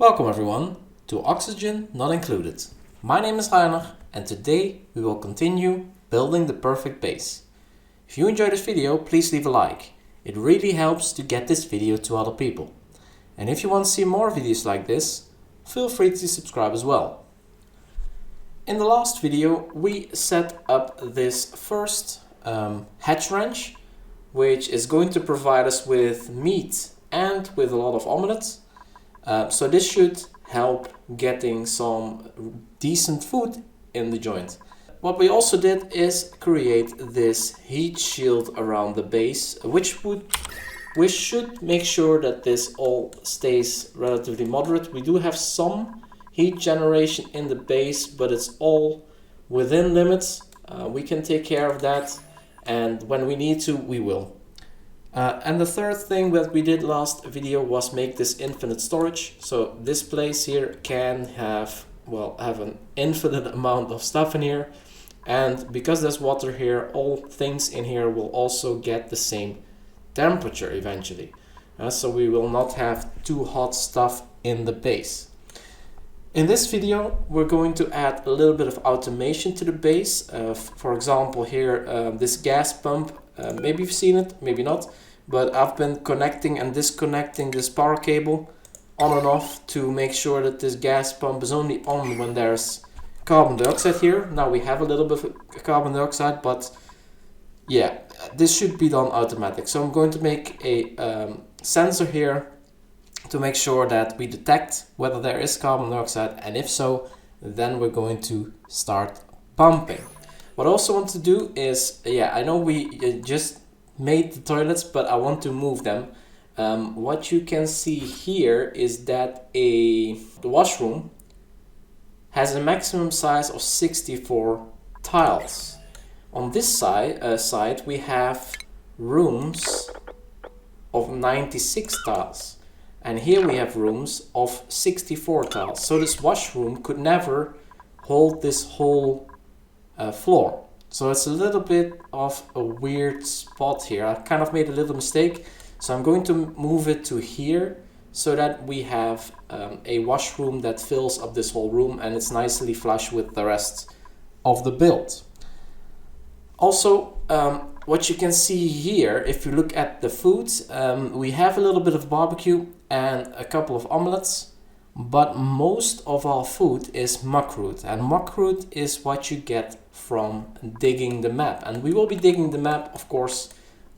Welcome everyone to Oxygen Not Included. My name is Rainer and today we will continue building the perfect base. If you enjoyed this video, please leave a like. It really helps to get this video to other people. And if you want to see more videos like this, feel free to subscribe as well. In the last video we set up this first hatch ranch, which is going to provide us with meat and with a lot of omelets. So this should help getting some decent food in the joint. What we also did is create this heat shield around the base, which should make sure that this all stays relatively moderate. We do have some heat generation in the base, but it's all within limits. We can take care of that, and when we need to, we will. And the third thing that we did last video was make this infinite storage. So this place here can have an infinite amount of stuff in here. And because there's water here, all things in here will also get the same temperature eventually. So we will not have too hot stuff in the base. In this video, we're going to add a little bit of automation to the base. For example, here, this gas pump, maybe you've seen it, maybe not, but I've been connecting and disconnecting this power cable on and off to make sure that this gas pump is only on when there's carbon dioxide here. Now we have a little bit of carbon dioxide, but yeah, this should be done automatic. So I'm going to make a sensor here to make sure that we detect whether there is carbon dioxide, and if so, then we're going to start pumping. What I also want to do is, I know we just made the toilets, but I want to move them. What you can see here is that the washroom has a maximum size of 64 tiles. On this side we have rooms of 96 tiles. And here we have rooms of 64 tiles. So this washroom could never hold this whole floor. So it's a little bit of a weird spot here. I kind of made a little mistake. So I'm going to move it to here so that we have a washroom that fills up this whole room and it's nicely flush with the rest of the build. Also, what you can see here, if you look at the foods, we have a little bit of barbecue and a couple of omelets, but most of our food is muckroot, and muckroot is what you get from digging the map. And we will be digging the map, of course,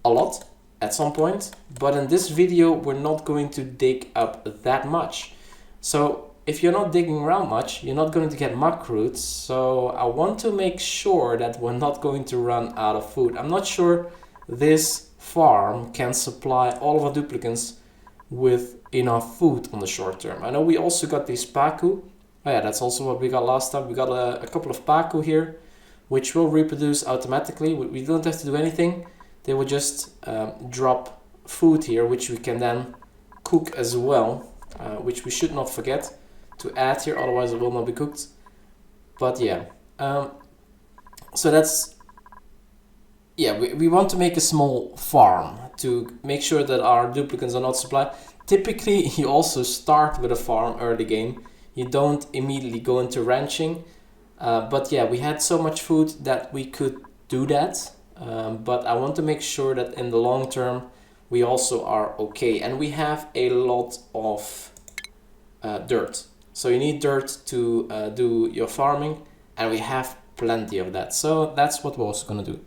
a lot at some point, but in this video we're not going to dig up that much. So if you're not digging around much, you're not going to get muckroot. So I want to make sure that we're not going to run out of food. I'm not sure this farm can supply all of our duplicants with enough food on the short term. I know we also got these Paco. Oh yeah, that's also what we got last time. We got a couple of Paco here, which will reproduce automatically. We don't have to do anything. They will just drop food here, which we can then cook as well, which we should not forget to add here, otherwise it will not be cooked. But yeah, so that's, we want to make a small farm to make sure that our duplicants are not supplied. Typically you also start with a farm early game. You don't immediately go into ranching, but yeah, we had so much food that we could do that, but I want to make sure that in the long term we also are okay. And we have a lot of dirt. So you need dirt to do your farming, and we have plenty of that. So that's what we're also going to do.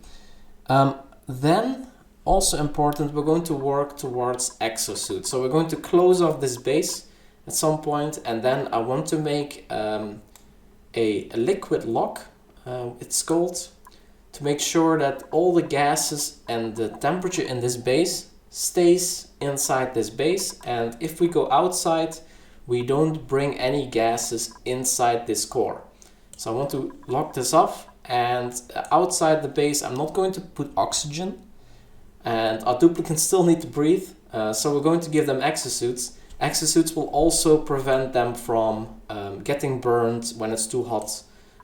Then, also important, we're going to work towards exo-suit. So we're going to close off this base at some point, and then I want to make a liquid lock, it's called, to make sure that all the gases and the temperature in this base stays inside this base. And if we go outside, we don't bring any gases inside this core. So I want to lock this off, and outside the base I'm not going to put oxygen, and our duplicants still need to breathe, so we're going to give them exosuits. Exosuits will also prevent them from getting burned when it's too hot,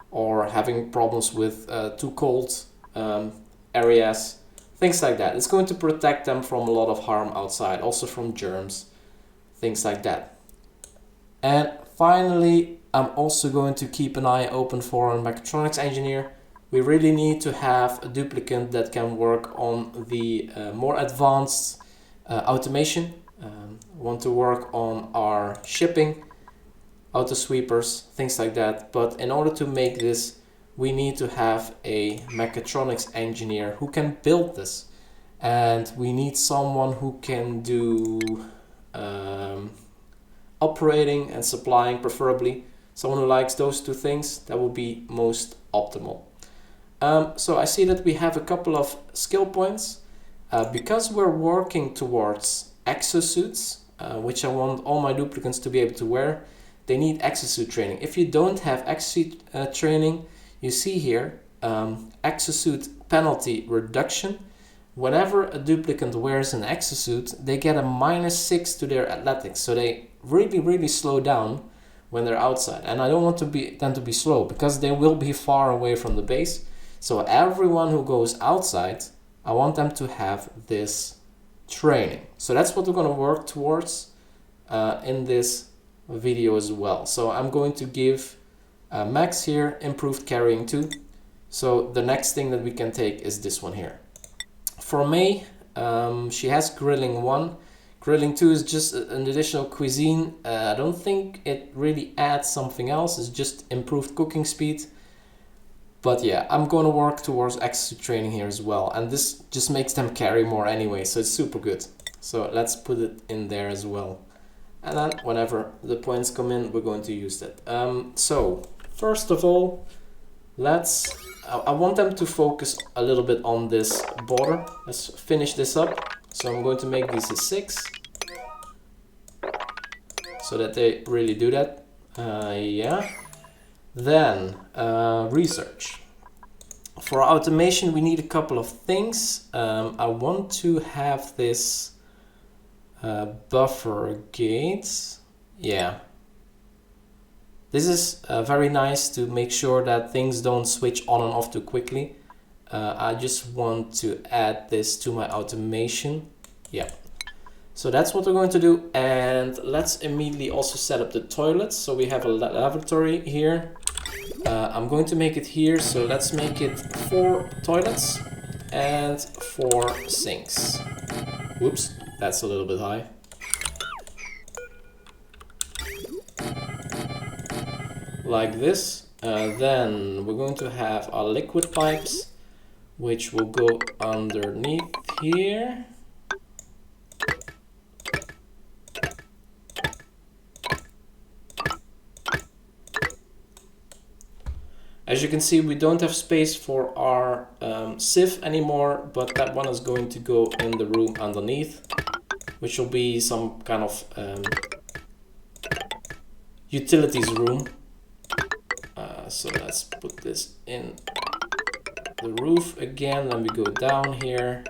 or having problems with too cold areas, things like that. It's going to protect them from a lot of harm outside, also from germs, things like that. And finally, I'm also going to keep an eye open for a mechatronics engineer. We really need to have a duplicant that can work on the more advanced automation. Want to work on our shipping, auto sweepers, things like that. But in order to make this, we need to have a mechatronics engineer who can build this. And we need someone who can do operating and supplying, preferably. Someone who likes those two things, that would be most optimal. So I see that we have a couple of skill points. Because we're working towards exosuits, which I want all my duplicants to be able to wear, they need exosuit training. If you don't have exosuit training, you see here, exosuit penalty reduction. Whenever a duplicant wears an exosuit, they get a -6 to their athletics. So they really slow down when they're outside. And I don't want them to be slow, because they will be far away from the base. So everyone who goes outside, I want them to have this training. So that's what we're going to work towards in this video as well. So I'm going to give Max here improved carrying 2. So the next thing that we can take is this one here. For May, she has grilling 1. Grilling 2 is just an additional cuisine. I don't think it really adds something else. It's just improved cooking speed. But yeah, I'm going to work towards exosuit training here as well. And this just makes them carry more anyway, so it's super good. So let's put it in there as well. And then whenever the points come in, we're going to use that. So first of all, I want them to focus a little bit on this border. Let's finish this up. So I'm going to make these a 6. So that they really do that. Yeah. Then research. For automation, we need a couple of things. I want to have this buffer gates. Yeah. This is very nice to make sure that things don't switch on and off too quickly. I just want to add this to my automation. Yeah. So that's what we're going to do. And let's immediately also set up the toilets. So we have a lavatory here. I'm going to make it here. So let's make it 4 toilets and 4 sinks. Whoops, that's a little bit high. Like this. Then we're going to have our liquid pipes, which will go underneath here. As you can see, we don't have space for our sieve anymore, but that one is going to go in the room underneath, which will be some kind of utilities room. So let's put this in the roof again, then we go down here,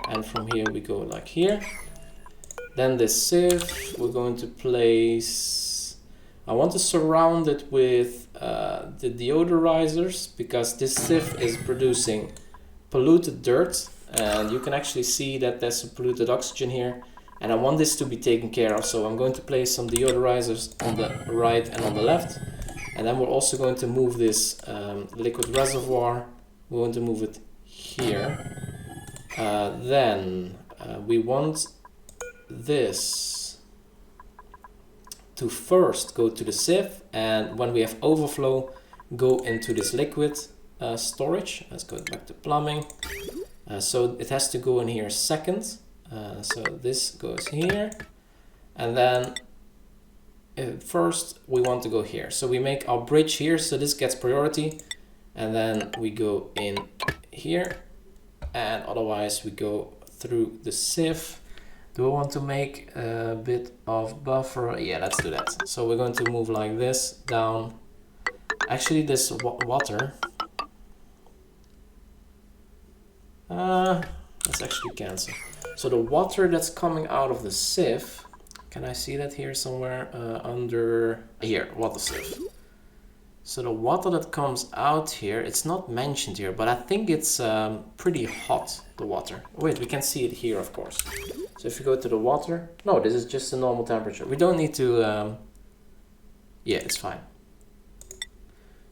and from here we go like here. Then this sieve, we're going to place, I want to surround it with the deodorizers, because this sieve is producing polluted dirt, and you can actually see that there's some polluted oxygen here, and I want this to be taken care of. So I'm going to place some deodorizers on the right and on the left, and then we're also going to move this liquid reservoir. We're going to move it here. Then we want this to first go to the sieve, and when we have overflow, go into this liquid storage. Let's go back to plumbing. So it has to go in here second. So this goes here, and then first we want to go here. So we make our bridge here, so this gets priority, and then we go in here, and otherwise we go through the sieve. Do I want to make a bit of buffer? Yeah, let's do that. So we're going to move like this down. Actually, this water, let's actually cancel. So the water that's coming out of the sieve, can I see that here somewhere? Under here, water sieve. So the water that comes out here, it's not mentioned here, but I think it's pretty hot, the water. Wait, we can see it here, of course. So if you go to the water, no, this is just a normal temperature. We don't need to Yeah, it's fine.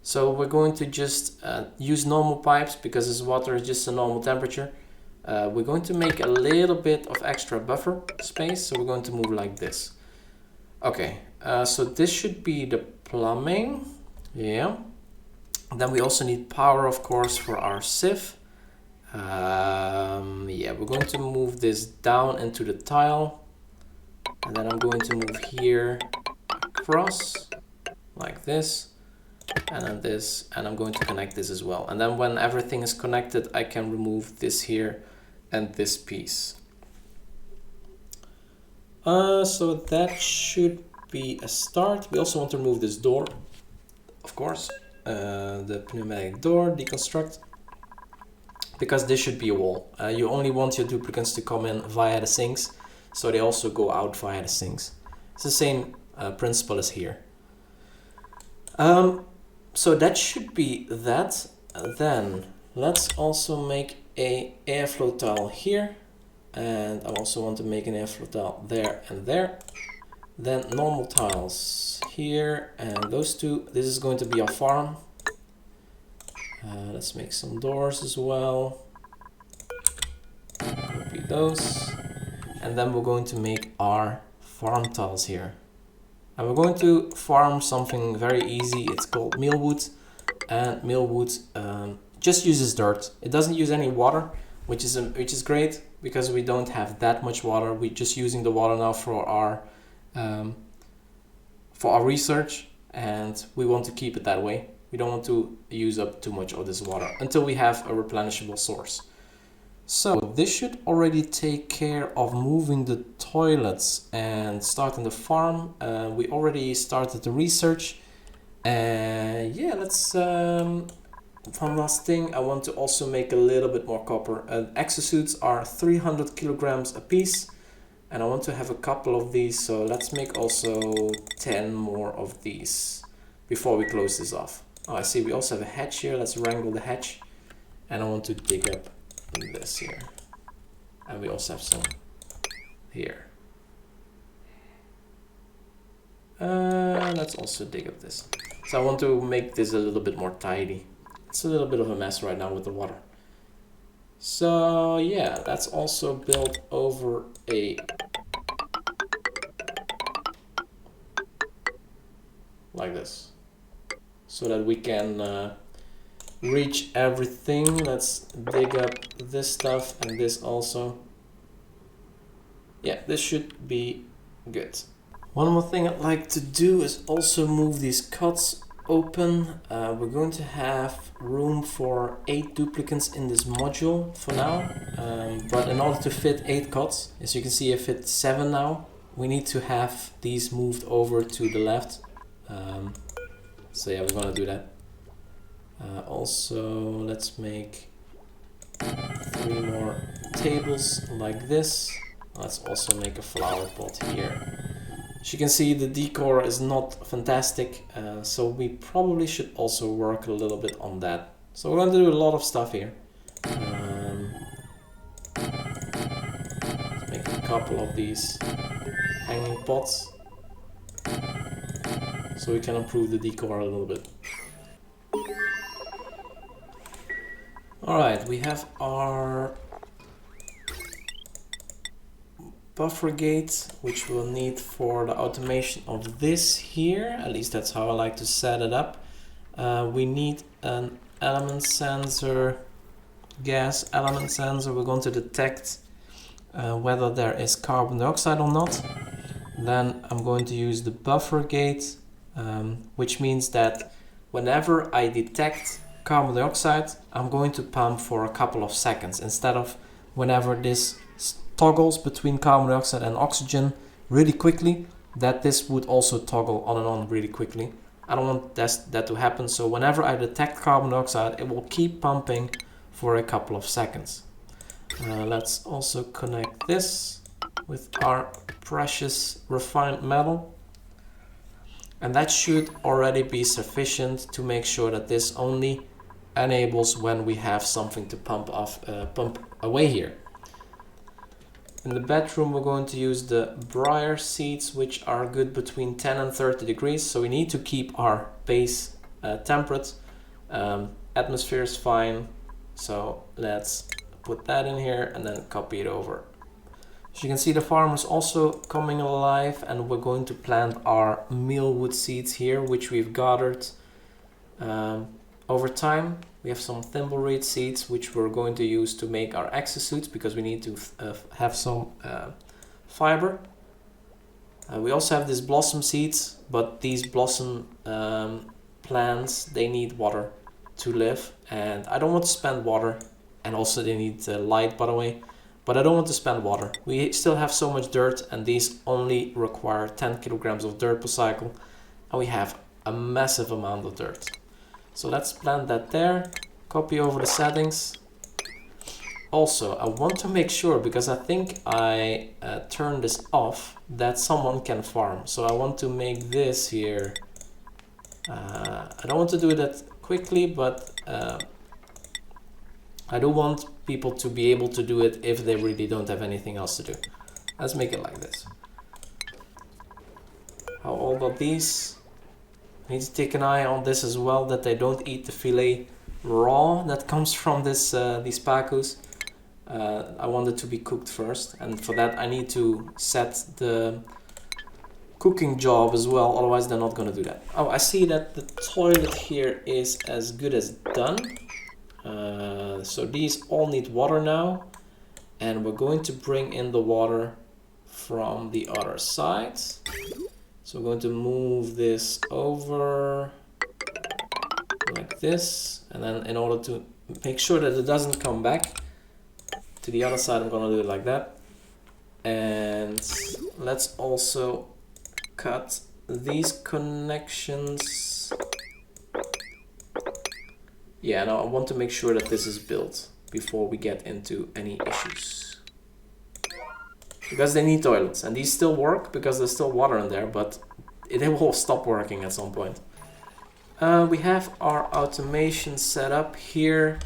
So we're going to just use normal pipes because this water is just a normal temperature. We're going to make a little bit of extra buffer space, so we're going to move like this. Okay, so this should be the plumbing. Yeah. Then we also need power, of course, for our sieve. Yeah, we're going to move this down into the tile. And then I'm going to move here across like this. And then this, and I'm going to connect this as well. And then when everything is connected, I can remove this here and this piece. So that should be a start. We also want to remove this door, of course. The pneumatic door, deconstruct, because this should be a wall. You only want your duplicants to come in via the sinks, so they also go out via the sinks. It's the same principle as here. So that should be that. Then let's also make a airflow tile here, and I also want to make an airflow tile there and there. Then normal tiles here and those two. This is going to be our farm. Let's make some doors as well. Copy those. And then we're going to make our farm tiles here. And we're going to farm something very easy. It's called mealwood. And mealwood just uses dirt. It doesn't use any water, which is great because we don't have that much water. We're just using the water now for our research, and we want to keep it that way. We don't want to use up too much of this water until we have a replenishable source. So this should already take care of moving the toilets and starting the farm. We already started the research. Yeah, let's one last thing. I want to also make a little bit more copper. Exosuits are 300 kilograms a piece, and I want to have a couple of these, so let's make also 10 more of these before we close this off. Oh, I see we also have a hatch here. Let's wrangle the hatch, and I want to dig up this here, and we also have some here. Let's also dig up this. So I want to make this a little bit more tidy. It's a little bit of a mess right now with the water. So yeah, let's also build over a like this, so that we can reach everything. Let's dig up this stuff and this also. Yeah, this should be good. One more thing I'd like to do is also move these cuts open. We're going to have room for 8 duplicants in this module for now, but in order to fit 8 cuts, as you can see I fit 7 now, we need to have these moved over to the left. So yeah, we're gonna do that. Also, let's make 3 more tables like this. Let's also make a flower pot here. As you can see, the decor is not fantastic, so we probably should also work a little bit on that. So we're going to do a lot of stuff here. Let's make a couple of these hanging pots, so we can improve the decor a little bit. Alright, we have our buffer gate, which we'll need for the automation of this here. At least that's how I like to set it up. We need an element sensor, gas element sensor. We're going to detect whether there is carbon dioxide or not. Then I'm going to use the buffer gate, which means that whenever I detect carbon dioxide, I'm going to pump for a couple of seconds instead of whenever this toggles between carbon dioxide and oxygen really quickly, that this would also toggle on and on really quickly. I don't want that to happen, so whenever I detect carbon dioxide, it will keep pumping for a couple of seconds. Let's also connect this with our precious refined metal, and that should already be sufficient to make sure that this only enables when we have something to pump away here. In the bedroom, we're going to use the briar seats, which are good between 10 and 30 degrees. So we need to keep our base temperate. Atmosphere is fine. So let's put that in here and then copy it over. As you can see, the farm is also coming alive, and we're going to plant our mealwood seeds here, which we've gathered over time. We have some thimbleweed seeds, which we're going to use to make our exo-suits, because we need to have some fiber. We also have these blossom seeds, but these blossom plants, they need water to live, and I don't want to spend water, and also they need light, by the way, but I don't want to spend water. We still have so much dirt, and these only require 10 kilograms of dirt per cycle, and we have a massive amount of dirt. So let's plant that there, copy over the settings. Also, I want to make sure, because I think I turned this off, that someone can farm. So I want to make this here. I don't want to do that quickly, but I do want people to be able to do it if they really don't have anything else to do. Let's make it like this. How old are these? I need to take an eye on this as well, that they don't eat the filet raw that comes from this these Pacos. I want it to be cooked first, and for that I need to set the cooking job as well, otherwise they're not going to do that. Oh, I see that the toilet here is as good as done. So these all need water now, and we're going to bring in the water from the other side. So we're going to move this over like this, and then in order to make sure that it doesn't come back to the other side, I'm going to do it like that. And let's also cut these connections. Yeah, now I want to make sure that this is built before we get into any issues. Because they need toilets, and these still work because there's still water in there, but they will stop working at some point. We have our automation set up here,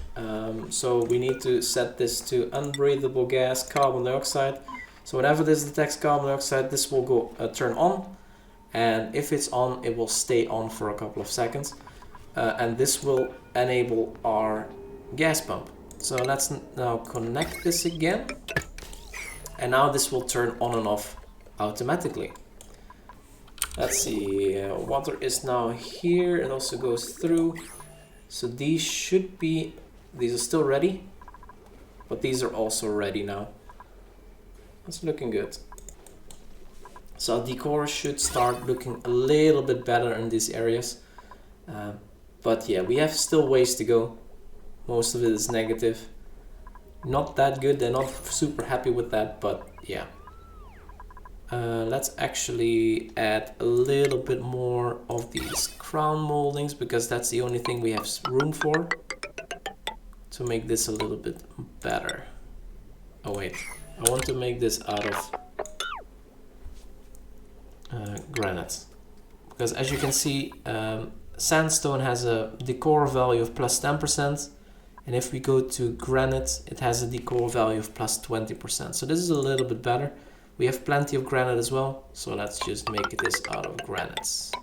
so we need to set this to unbreathable gas, carbon dioxide. So whenever this detects carbon dioxide, this will go turn on, and if it's on, it will stay on for a couple of seconds, and this will enable our gas pump. So let's now connect this again. And now this will turn on and off automatically. Let's see, water is now here. It also goes through. So these should be, these are still ready, but these are also ready now. That's looking good. So our decor should start looking a little bit better in these areas. But yeah, we have still ways to go. Most of it is negative. Not that good, they're not super happy with that, but yeah. Let's actually add a little bit more of these crown moldings, because that's the only thing we have room for, to make this a little bit better. Oh wait, I want to make this out of granite, because as you can see, sandstone has a decor value of plus 10%. And if we go to granite, it has a decor value of plus 20%. So this is a little bit better. We have plenty of granite as well. So let's just make this out of granites.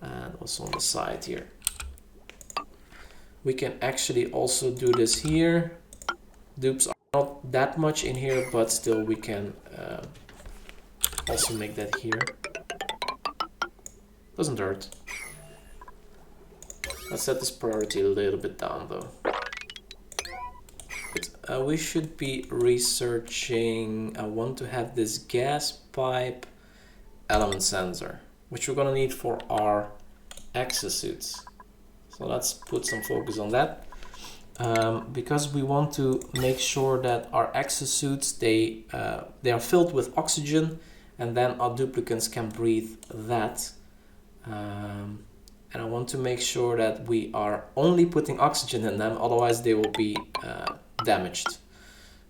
And also on the side here. We can actually also do this here. Dupes are not that much in here, but still we can also make that here. Doesn't hurt. Let's set this priority a little bit down though. But, we should be researching, I want to have this gas pipe element sensor, which we're gonna need for our exo-suits. So let's put some focus on that. Because we want to make sure that our exo-suits, they are filled with oxygen, and then our duplicants can breathe that. And I want to make sure that we are only putting oxygen in them, otherwise they will be damaged.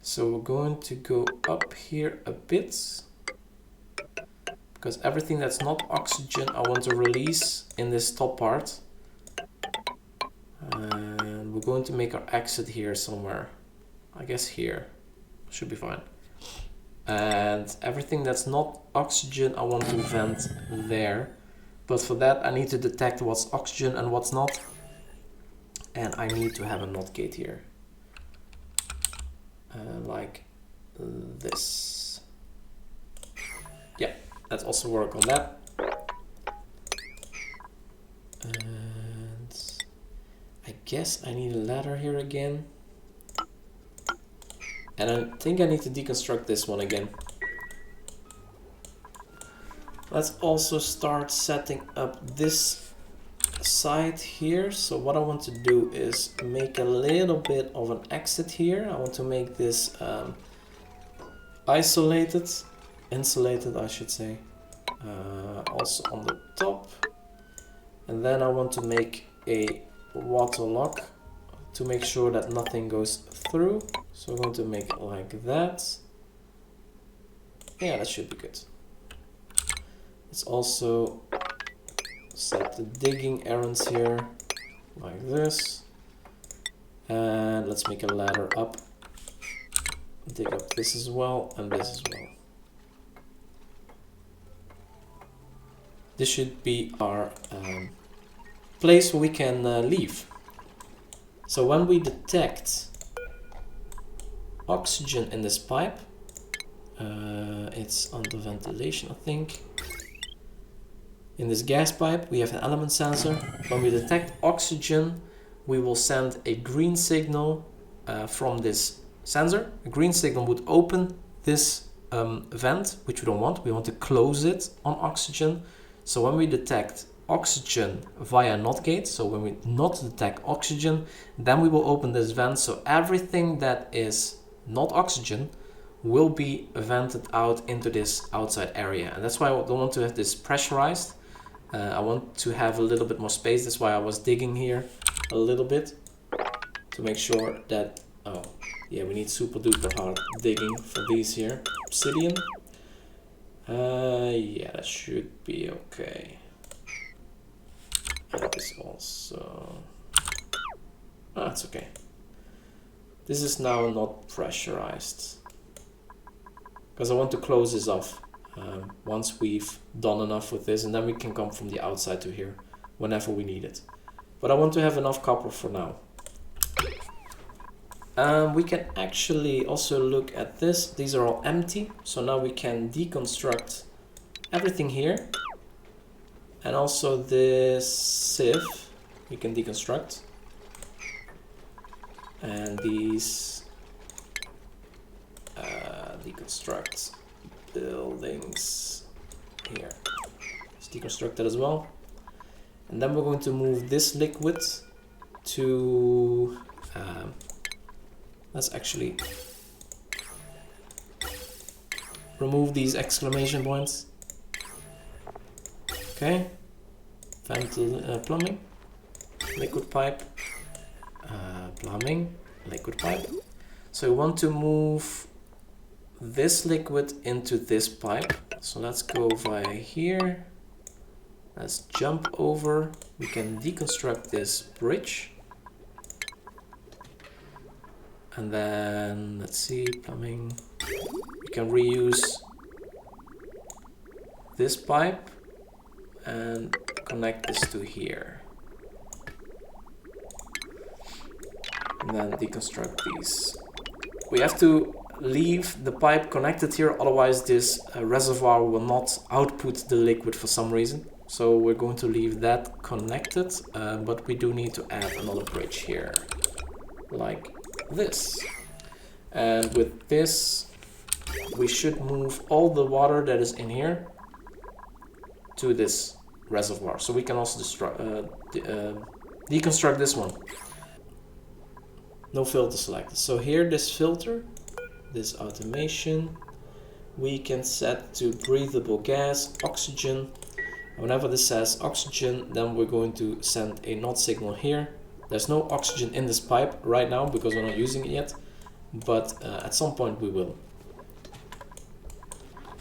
So we're going to go up here a bit, because everything that's not oxygen I want to release in this top part. And we're going to make our exit here somewhere. I guess here should be fine. and everything that's not oxygen I want to vent there. But for that I need to detect what's oxygen and what's not, and I need to have a NOT gate here, like this. Yeah, let's also work on that. And I guess I need a ladder here again. And I think I need to deconstruct this one again. Let's also start setting up this side here. So what I want to do is make a little bit of an exit here. I want to make this insulated I should say, also on the top. And then I want to make a water lock to make sure that nothing goes through. So I'm going to make it like that. Yeah, that should be good. Let's also set the digging errands here like this. And let's make a ladder up. Dig up this as well and this as well. This should be our place where we can leave. So when we detect oxygen in this pipe, it's under ventilation I think. In this gas pipe we have an element sensor. When we detect oxygen we will send a green signal from this sensor. A green signal would open this vent, which we don't want. We want to close it on oxygen. So when we detect oxygen via NOT gate, so when we not detect oxygen, then we will open this vent. So everything that is not oxygen will be vented out into this outside area. And that's why I don't want to have this pressurized. I want to have a little bit more space. That's why I was digging here a little bit to make sure that, oh yeah, we need super duper hard digging for these here. Obsidian. Yeah, that should be okay. And this also, it's okay. This is now not pressurized because I want to close this off once we've done enough with this, and then we can come from the outside to here whenever we need it. But I want to have enough copper for now. We can actually also look at this. These are all empty, so now we can deconstruct everything here. And also this sieve we can deconstruct. And these deconstruct buildings here. Let's deconstruct that as well. And then we're going to move this liquid to let's actually remove these exclamation points. Okay, plumbing, liquid pipe, plumbing, liquid pipe. So we want to move this liquid into this pipe. So let's go via here. Let's jump over. We can deconstruct this bridge. And then, let's see, plumbing. We can reuse this pipe and connect this to here. And then deconstruct these. We have to leave the pipe connected here, otherwise this reservoir will not output the liquid for some reason. So we're going to leave that connected, but we do need to add another bridge here, like this. And with this we should move all the water that is in here to this reservoir, so we can also deconstruct this one. No filter selected. So here, this filter, this automation, we can set to breathable gas, oxygen. Whenever this says oxygen, then we're going to send a NOT signal here. There's no oxygen in this pipe right now because we're not using it yet, but at some point we will.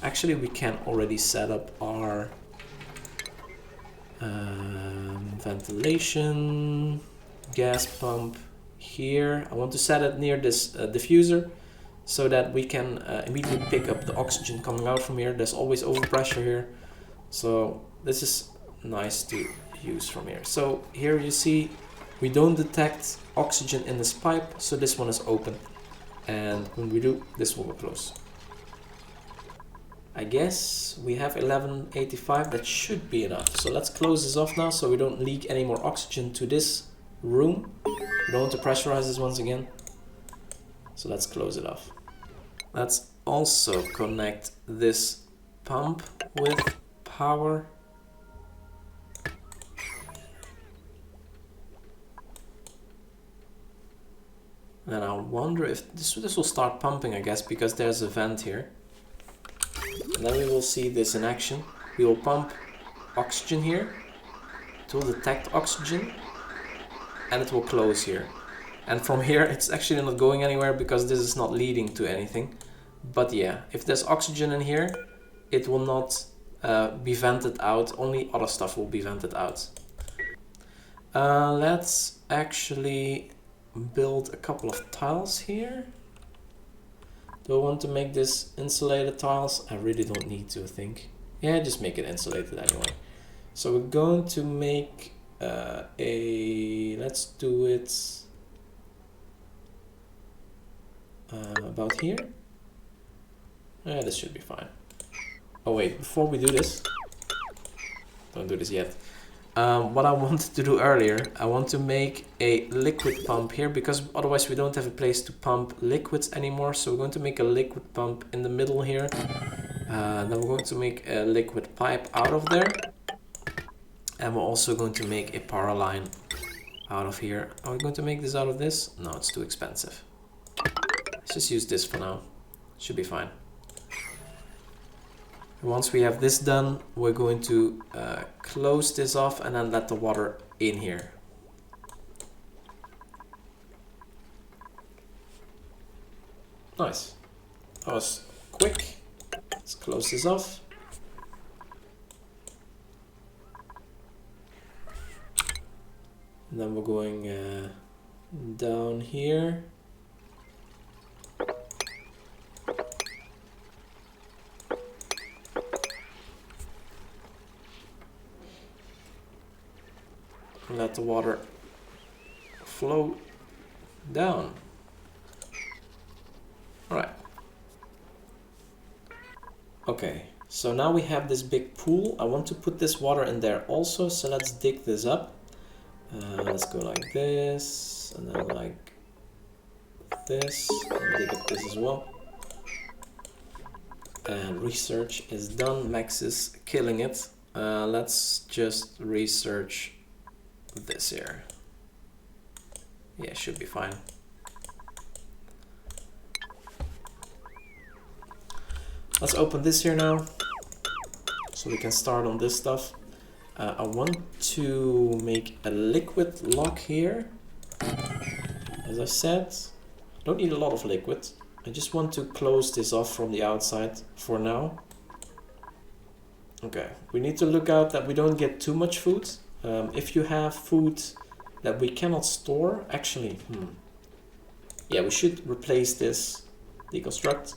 Actually, we can already set up our ventilation gas pump here. I want to set it near this diffuser so that we can immediately pick up the oxygen coming out from here. There's always overpressure here, so this is nice to use from here. So here you see we don't detect oxygen in this pipe, so this one is open, and when we do, this will close. I guess we have 1185, that should be enough. So let's close this off now so we don't leak any more oxygen to this room. We don't want to pressurize this once again. So let's close it off. Let's also connect this pump with power. And I wonder if this will start pumping, I guess, because there's a vent here. And then we will see this in action. We will pump oxygen here. It will detect oxygen. And it will close here. And from here it's actually not going anywhere because this is not leading to anything. But yeah, if there's oxygen in here, it will not be vented out. Only other stuff will be vented out. Let's actually build a couple of tiles here. Do I want to make this insulated tiles? I really don't need to, I think. Yeah, just make it insulated anyway. So we're going to make let's do it about here. This should be fine. Oh wait, before we do this, don't do this yet. What I wanted to do earlier, I want to make a liquid pump here because otherwise we don't have a place to pump liquids anymore. So we're going to make a liquid pump in the middle here. Then we're going to make a liquid pipe out of there. And we're also going to make a power line out of here. Are we going to make this out of this? No, it's too expensive. Let's just use this for now. Should be fine. Once we have this done, we're going to close this off and then let the water in here. Nice. That was quick. Let's close this off. And then we're going down here. Let the water flow down. Alright. Okay, so now we have this big pool. I want to put this water in there also, so let's dig this up. Let's go like this, and then like this, and dig up this as well. And research is done. Max is killing it. Let's just research this here. Yeah, should be fine. Let's open this here now so we can start on this stuff. I want to make a liquid lock here. As I said, don't need a lot of liquid. I just want to close this off from the outside for now. Okay, we need to look out that we don't get too much food. If you have food that we cannot store, actually, yeah, we should replace this deconstruct.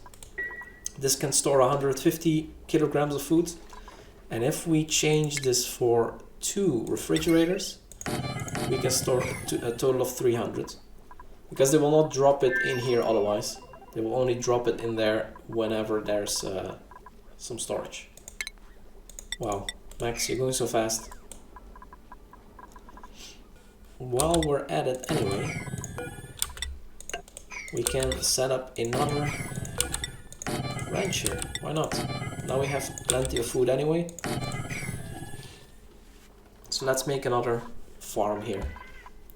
This can store 150 kilograms of food. And if we change this for 2 refrigerators, we can store a total of 300. Because they will not drop it in here otherwise. They will only drop it in there whenever there's some storage. Wow, Max, you're going so fast. While we're at it anyway, we can set up another ranch here. Why not? Now we have plenty of food anyway. So let's make another farm here.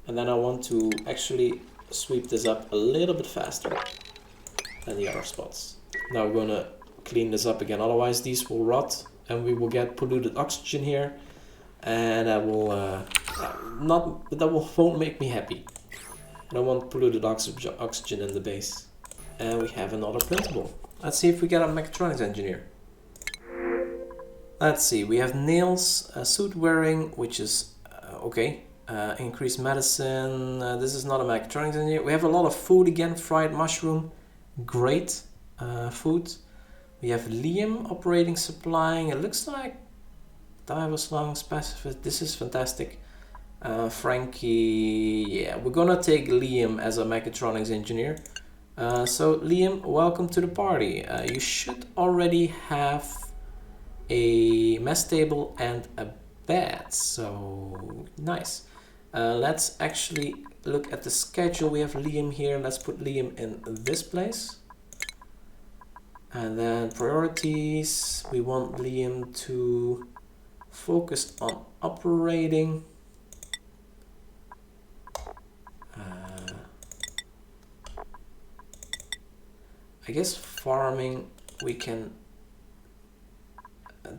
And then I want to actually sweep this up a little bit faster than the other spots. Now we're gonna clean this up again, otherwise these will rot and we will get polluted oxygen here, and that will won't make me happy. I don't want polluted oxygen in the base. And we have another printable. Let's see if we get a mechatronics engineer. Let's see, we have nails, suit wearing, which is okay. Increased medicine, this is not a mechatronics engineer. We have a lot of food again, fried mushroom, Great food. We have Liam operating, supplying. It looks like Divers long specific. This is fantastic. Frankie, yeah, we're gonna take Liam as a mechatronics engineer. So Liam, welcome to the party. You should already have a mess table and a bed, so nice. Let's actually look at the schedule. We have Liam here. Let's put Liam in this place. And then priorities, we want Liam to focus on operating. I guess farming we can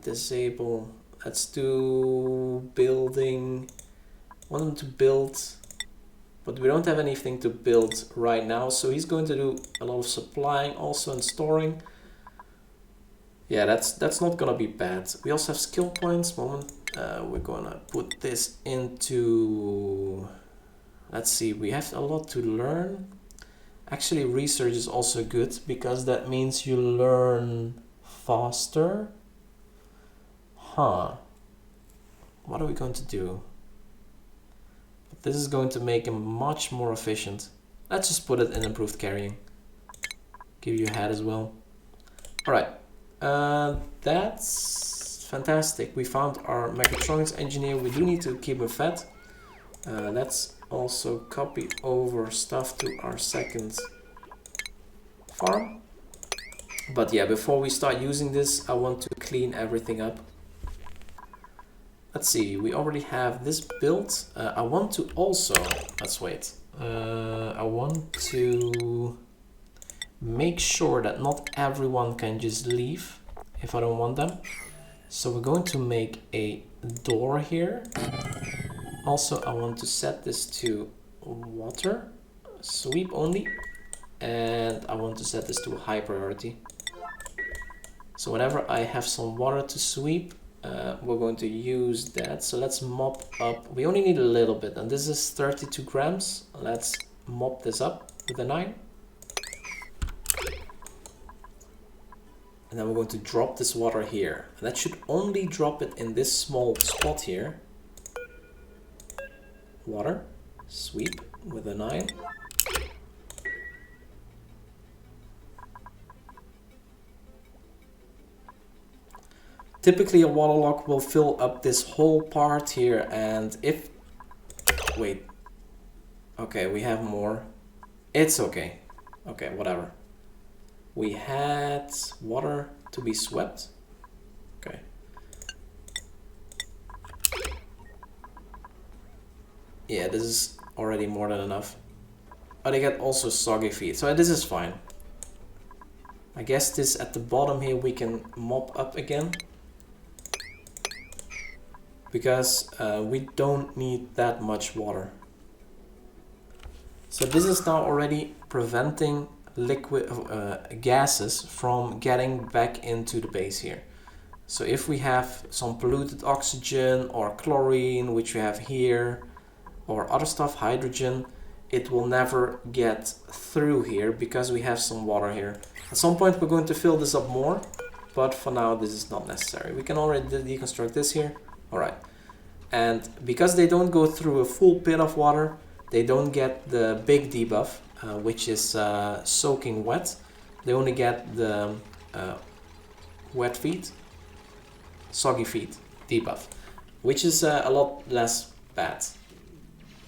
disable. Let's do building. I want him to build, but we don't have anything to build right now, so he's going to do a lot of supplying also and storing. Yeah, that's not gonna be bad. We also have skill points. We're gonna put this into, let's see, we have a lot to learn. Actually, research is also good because that means you learn faster. Huh. What are we going to do? But this is going to make him much more efficient. Let's just put it in improved carrying. Give you a hat as well. Alright. That's fantastic. We found our mechatronics engineer. We do need to keep him fed. Let's also copy over stuff to our second farm. But yeah, before we start using this, I want to clean everything up. Let's see, we already have this built. I want to also, let's wait. I want to make sure that not everyone can just leave if I don't want them. So we're going to make a door here. Also, I want to set this to water, sweep only, and I want to set this to high priority. So whenever I have some water to sweep, we're going to use that. So let's mop up. We only need a little bit, and this is 32 grams. Let's mop this up with a 9. And then we're going to drop this water here. And that should only drop it in this small spot here. Water, sweep with a 9. Typically a waterlock will fill up this whole part here, and if... Wait. Okay, we have more. It's okay. Okay, whatever. We had water to be swept. Okay. Yeah, this is already more than enough. But I get also soggy feet, so this is fine. I guess this at the bottom here we can mop up again. Because we don't need that much water. So this is now already preventing liquid gases from getting back into the base here. So if we have some polluted oxygen or chlorine, which we have here, or other stuff, hydrogen, it will never get through here because we have some water here. At some point we're going to fill this up more, but for now this is not necessary. We can already deconstruct this here. Alright. And because they don't go through a full pit of water, they don't get the big debuff, which is soaking wet. They only get the wet feet, soggy feet debuff, which is a lot less bad.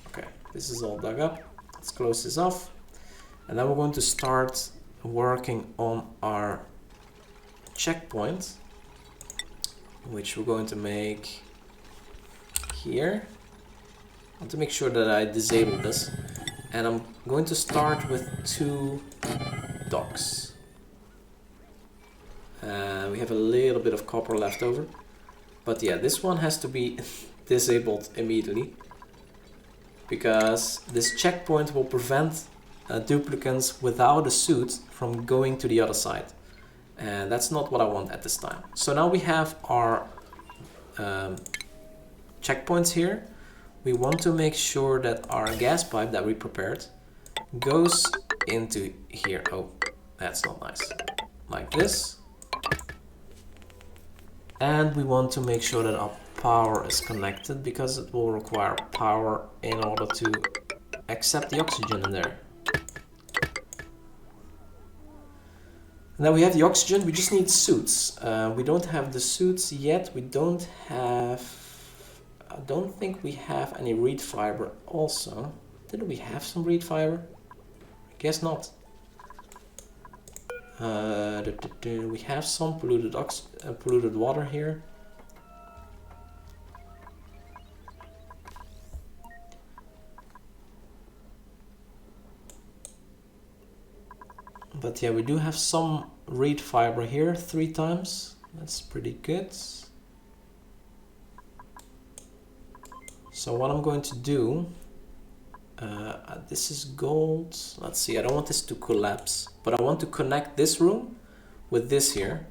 Okay, this is all dug up. Let's close this off. And then we're going to start working on our checkpoint, which we're going to make here. I want to make sure that I disable this, and I'm going to start with 2 docks. We have a little bit of copper left over, but yeah, this one has to be disabled immediately because this checkpoint will prevent duplicants without a suit from going to the other side, and that's not what I want at this time. So now we have our checkpoints here. We want to make sure that our gas pipe that we prepared goes into here. Oh, That's not nice. Like this. And we want to make sure that our power is connected because it will require power in order to accept the oxygen in there. Now we have the oxygen, we just need suits. We don't have the suits yet. We don't have... I don't think we have any reed fiber also. Didn't we have some reed fiber? I guess not. We have some polluted water here. But yeah, we do have some reed fiber here, 3 times. That's pretty good. So what I'm going to do, this is gold. Let's see, I don't want this to collapse, but I want to connect this room with this here.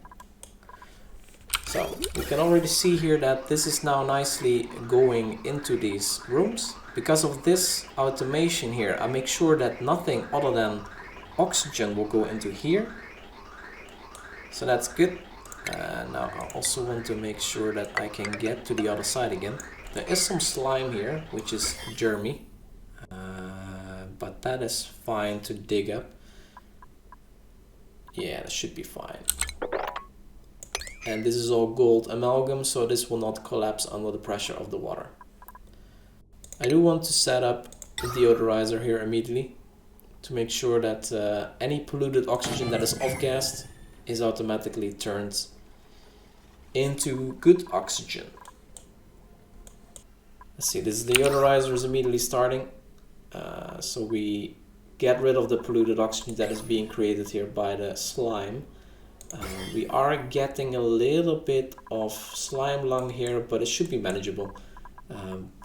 So we can already see here that this is now nicely going into these rooms. Because of this automation here, I make sure that nothing other than oxygen will go into here. So that's good. Now I also want to make sure that I can get to the other side again. There is some slime here, which is germy. But that is fine to dig up. Yeah, that should be fine. And this is all gold amalgam, so this will not collapse under the pressure of the water. I do want to set up the deodorizer here immediately to make sure that any polluted oxygen that is off-gassed is automatically turned into good oxygen. Let's see, this deodorizer is immediately starting. So we get rid of the polluted oxygen that is being created here by the slime. We are getting a little bit of slime lung here, but it should be manageable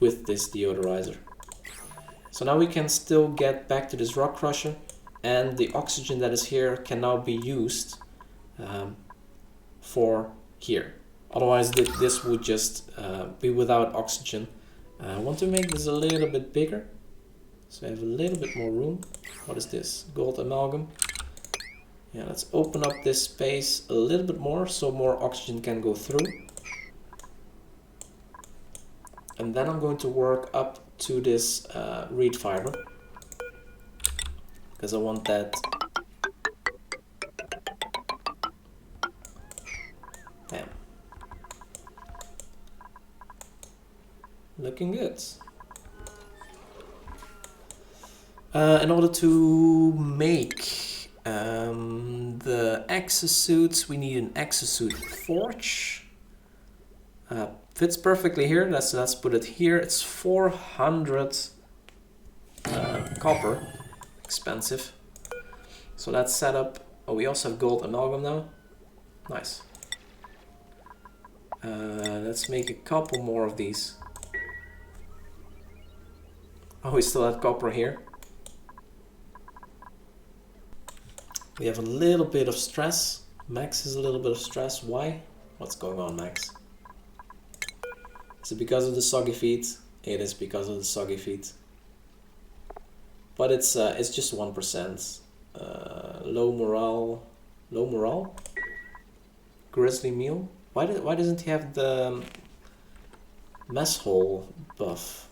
with this deodorizer. So now we can still get back to this rock crusher, and the oxygen that is here can now be used for here. Otherwise this would just be without oxygen. I want to make this a little bit bigger, so I have a little bit more room. What is this? Gold amalgam. Yeah, let's open up this space a little bit more so more oxygen can go through. And then I'm going to work up to this reed fiber, because I want that. Bam. Looking good. In order to make the exo-suits, we need an exo-suit forge. Fits perfectly here. Let's put it here. It's 400 copper. Expensive. So that's set up. Oh, we also have gold amalgam now. Nice. Let's make a couple more of these. Oh, we still have copper here. We have a little bit of stress. Max is a little bit of stress. Why? What's going on, Max? Is it because of the soggy feet? It is because of the soggy feet. But it's just 1%. Low morale. Low morale? Grizzly meal? Why doesn't he have the mess hall buff?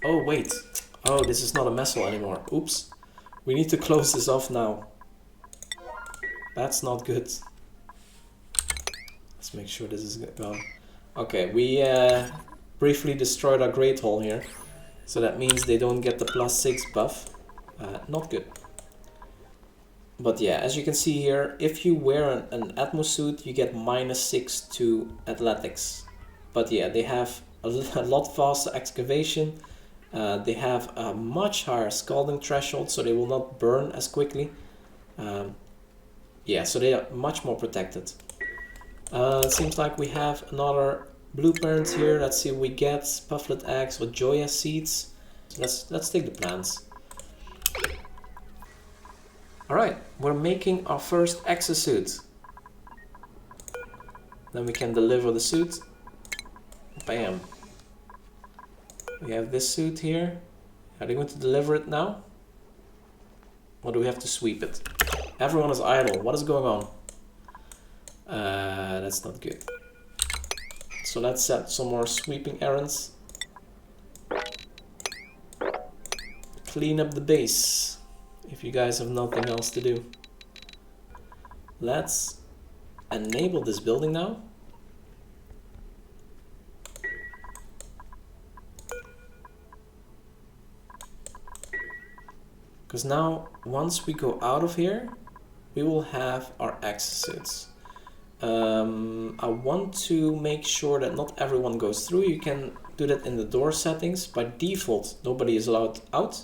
Oh wait. Oh, this is not a mess hall anymore. Oops. We need to close this off now. That's not good. Let's make sure this is gone. Okay, we briefly destroyed our Great Hall here. So that means they don't get the +6 buff. Not good. But yeah, as you can see here, if you wear an Atmos suit, you get -6 to athletics. But yeah, they have a lot faster excavation. They have a much higher scalding threshold, so they will not burn as quickly. Yeah, so they are much more protected. It seems like we have another blueprint here. Let's see if we get pufflet eggs or joya seeds. So let's take the plants. Alright, we're making our first exo-suit. Then we can deliver the suit. Bam. We have this suit here. Are they going to deliver it now? Or do we have to sweep it? Everyone is idle. What is going on? That's not good. So let's set some more sweeping errands. Clean up the base, if you guys have nothing else to do. Let's enable this building now. Because now, once we go out of here, we will have our exo-suits. I want to make sure that not everyone goes through. You can do that in the door settings. By default, nobody is allowed out,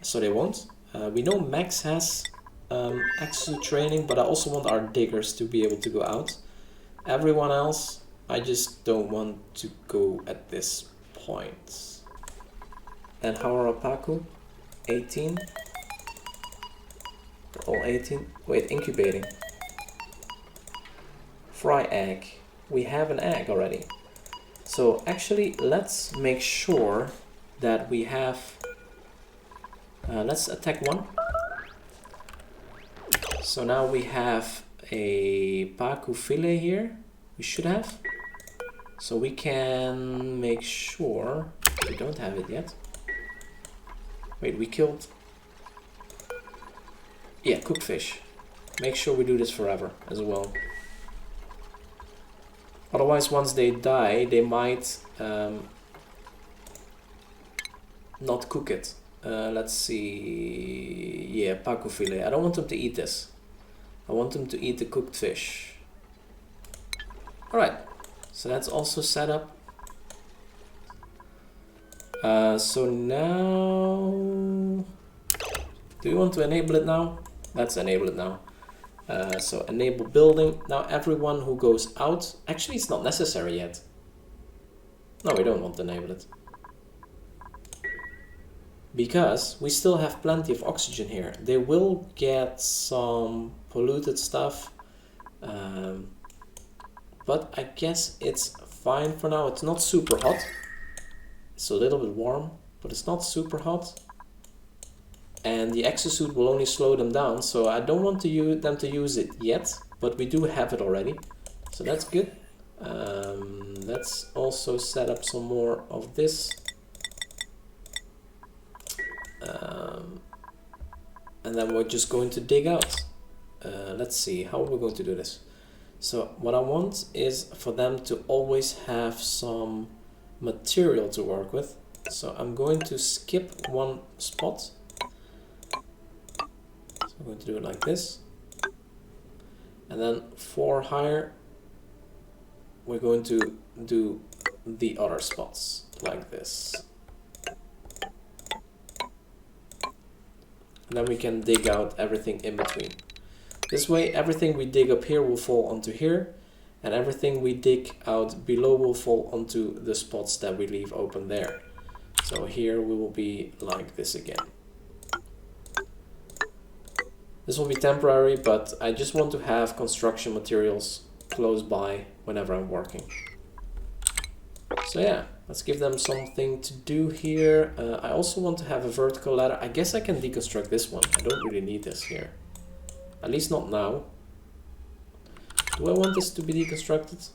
so they won't. We know Max has exo training, but I also want our diggers to be able to go out. Everyone else, I just don't want to go at this point. And how are our Paco? 18. They're all 18. Wait, incubating. Fry egg. We have an egg already. So actually, let's make sure that we have... let's attack one. So now we have a Paco fillet here. We should have. So we can make sure... We don't have it yet. Wait, we killed... Yeah, cooked fish. Make sure we do this forever as well. Otherwise, once they die, they might not cook it. Let's see... Yeah, Paco fillet. I don't want them to eat this. I want them to eat the cooked fish. Alright, so that's also set up. So now... Do you want to enable it now? Let's enable it now. So enable building. Now everyone who goes out... Actually, it's not necessary yet. No, we don't want to enable it. Because we still have plenty of oxygen here. They will get some polluted stuff. But I guess it's fine for now. It's not super hot. It's a little bit warm, but it's not super hot. And the exo-suit will only slow them down, so I don't want them to use it yet, but we do have it already, so that's good. Let's also set up some more of this. And then we're just going to dig out. Let's see, how are we going to do this? So what I want is for them to always have some material to work with. So I'm going to skip one spot. I'm going to do it like this, and then for hire we're going to do the other spots like this, and then we can dig out everything in between. This way everything we dig up here will fall onto here, and everything we dig out below will fall onto the spots that we leave open there. So here we will be like this again. This will be temporary, but I just want to have construction materials close by whenever I'm working. So yeah, let's give them something to do here. I also want to have a vertical ladder. I guess I can deconstruct this one. I don't really need this here. At least not now. Do I want this to be deconstructed?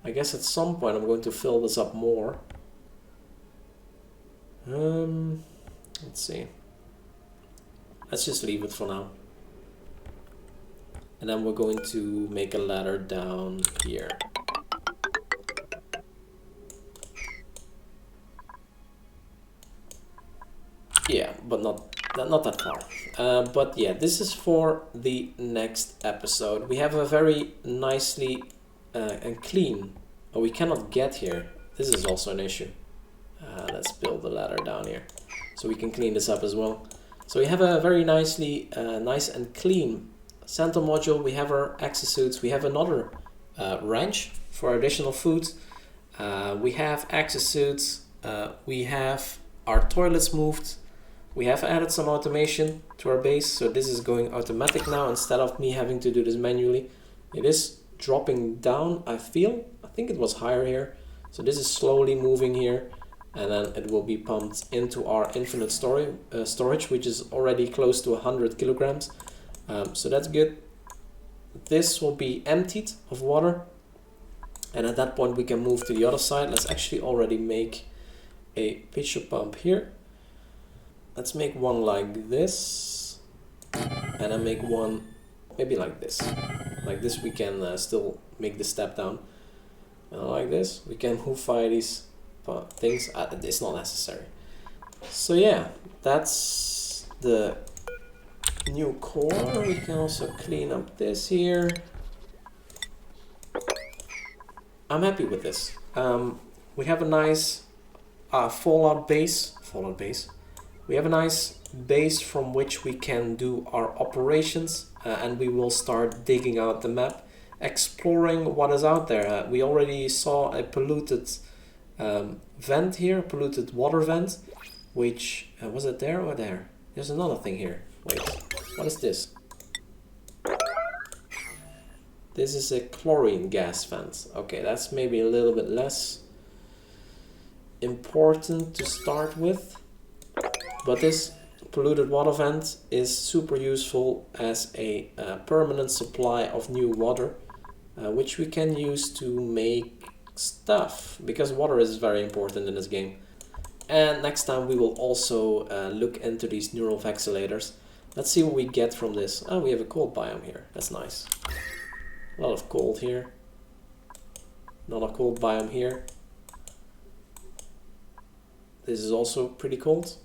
I guess at some point I'm going to fill this up more. Let's see. Let's just leave it for now. And then we're going to make a ladder down here. Yeah, but not that far. But yeah, this is for the next episode. We have a very nicely and clean... Oh, we cannot get here. This is also an issue. Let's build the ladder down here, so we can clean this up as well. So we have a very nicely, nice and clean center module. We have our exo-suits. We have another wrench for additional food. We have exo-suits. We have our toilets moved. We have added some automation to our base, so this is going automatic now instead of me having to do this manually. It is dropping down, I think it was higher here. So this is slowly moving here, and then it will be pumped into our infinite storage, which is already close to 100 kilograms. So that's good. This will be emptied of water, and at that point we can move to the other side. Let's actually already make a pitcher pump here. Let's make one like this, and then make one maybe like this. Like this we can still make the step down. And like this we can move via these things. It's not necessary. So yeah, that's the new core. We can also clean up this here. I'm happy with this. We have a nice fallout base. We have a nice base from which we can do our operations, and we will start digging out the map, exploring what is out there. We already saw a polluted vent here, polluted water vent, which was it there or there? There's another thing here. Wait, what is this? This is a chlorine gas vent. Okay, that's maybe a little bit less important to start with, but this polluted water vent is super useful as a permanent supply of new water, which we can use to make stuff, because water is very important in this game. And next time we will also look into these neural vexillators. Let's see what we get from this. Oh, we have a cold biome here. That's nice. A lot of cold here. Another cold biome here. This is also pretty cold.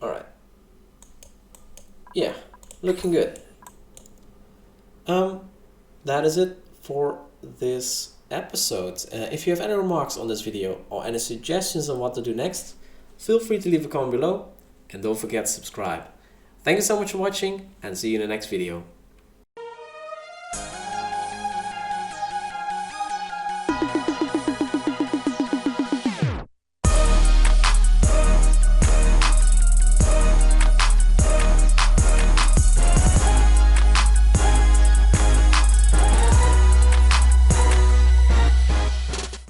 Alright. Yeah, looking good. That is it for this episode. If you have any remarks on this video or any suggestions on what to do next, feel free to leave a comment below, and don't forget to subscribe. Thank you so much for watching, and see you in the next video.